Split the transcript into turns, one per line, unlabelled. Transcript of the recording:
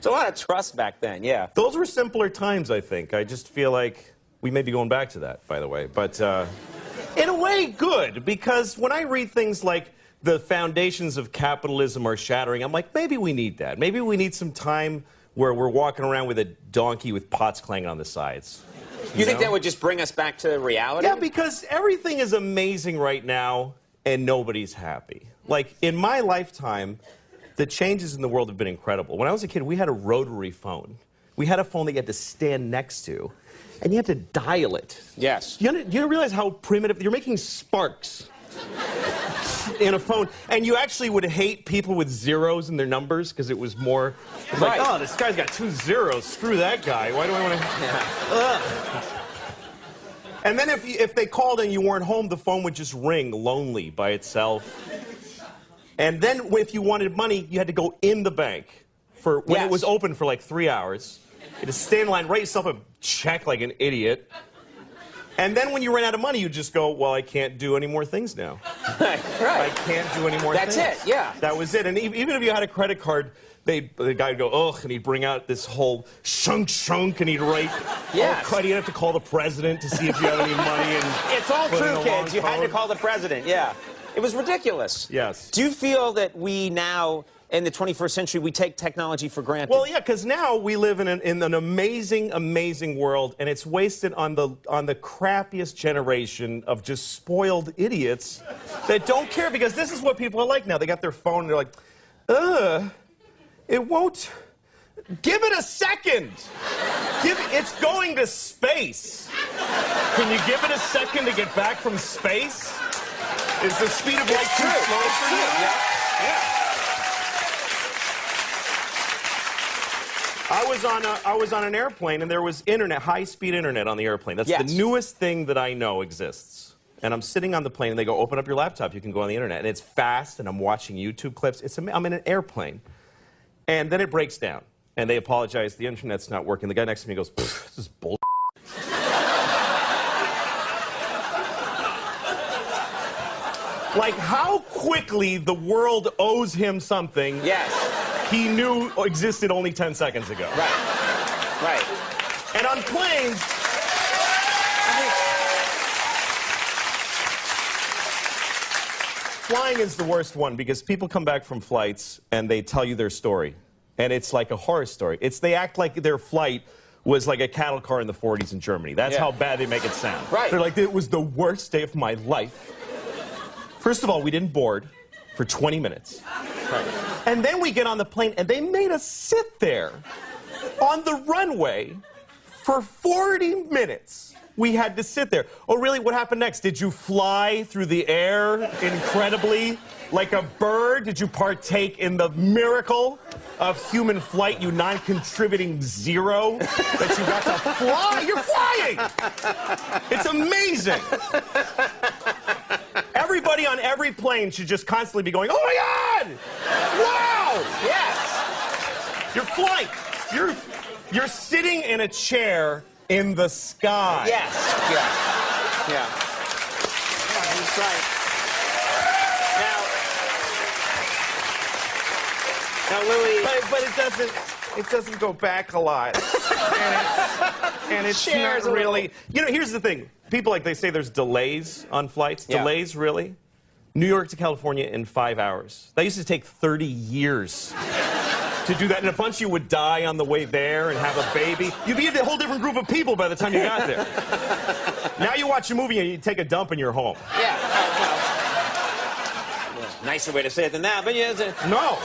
It's a lot of trust back then, yeah.
Those were simpler times, I think. I just feel like we may be going back to that, by the way. But in a way, good, because when I read things like the foundations of capitalism are shattering, I'm like, maybe we need that. Maybe we need some time where we're walking around with a donkey with pots clanging on the sides.
You think that would just bring us back to reality?
Yeah, because everything is amazing right now, and nobody's happy. Like, in my lifetime, the changes in the world have been incredible. When I was a kid, we had a rotary phone. We had a phone that you had to stand next to, and you had to dial it.
Yes.
You realize how primitive? You're making sparks in a phone, and you actually would hate people with zeros in their numbers because it was more. It's like, oh, this guy's got 2 zeros. Screw that guy. Why do I want to? Yeah. And then if they called and you weren't home, the phone would just ring lonely by itself. And then if you wanted money, you had to go in the bank for when it was open for like 3 hours. You had to stay in line, write yourself a check like an idiot. And then when you ran out of money, you just go, well, I can't do any more things now.
Right.
I can't do any more things.
That's it, yeah.
That was it. And even if you had a credit card, the guy would go, ugh, and he'd bring out this whole shunk, and he'd write, you'd have to call the president to see if you have any money. And
it's all true, kids. You had to call the president, yeah. It was ridiculous.
Yes.
Do you feel that we now, in the 21st century, we take technology for granted?
Well, yeah, because now we live in an amazing, amazing world, and it's wasted on the crappiest generation of just spoiled idiots that don't care, because this is what people are like now. They got their phone, and they're like, it won't. Give it a second. It's going to space. Can you give it a second to get back from space? Is the speed of light too slow for you? Yeah. I was on an airplane, and there was internet, high-speed internet on the airplane. That's the newest thing that I know exists. And I'm sitting on the plane, and they go, open up your laptop, you can go on the internet. And it's fast, and I'm watching YouTube clips. I'm in an airplane. And then it breaks down, and they apologize, the internet's not working. The guy next to me goes, this is bull. Like, how quickly the world owes him something he knew existed only 10 seconds ago.
Right.
And on planes, flying is the worst one, because people come back from flights and they tell you their story. And it's like a horror story. They act like their flight was like a cattle car in the 40s in Germany. That's how bad they make it sound.
Right.
They're like, it was the worst day of my life. First of all, we didn't board for 20 minutes. Right. And then we get on the plane, and they made us sit there on the runway for 40 minutes. We had to sit there. Oh, really? What happened next? Did you fly through the air incredibly like a bird? Did you partake in the miracle of human flight, you non-contributing zero, that you got to fly? You're flying! It's amazing. Everybody on every plane should just constantly be going, oh my God! Wow!
Yes!
You're flying. You're sitting in a chair in the sky.
Yes. Yeah, that's right. Now, Louis...
But it doesn't go back a lot. and it's not really... You know, here's the thing. People, like, they say there's delays on flights.
Yeah.
Delays, really? New York to California in 5 hours. That used to take 30 years to do that, and a bunch of you would die on the way there and have a baby. You'd be a whole different group of people by the time you got there. Now you watch a movie and you take a dump and you're home.
Yeah. Nicer way to say it than that, but yeah.
No.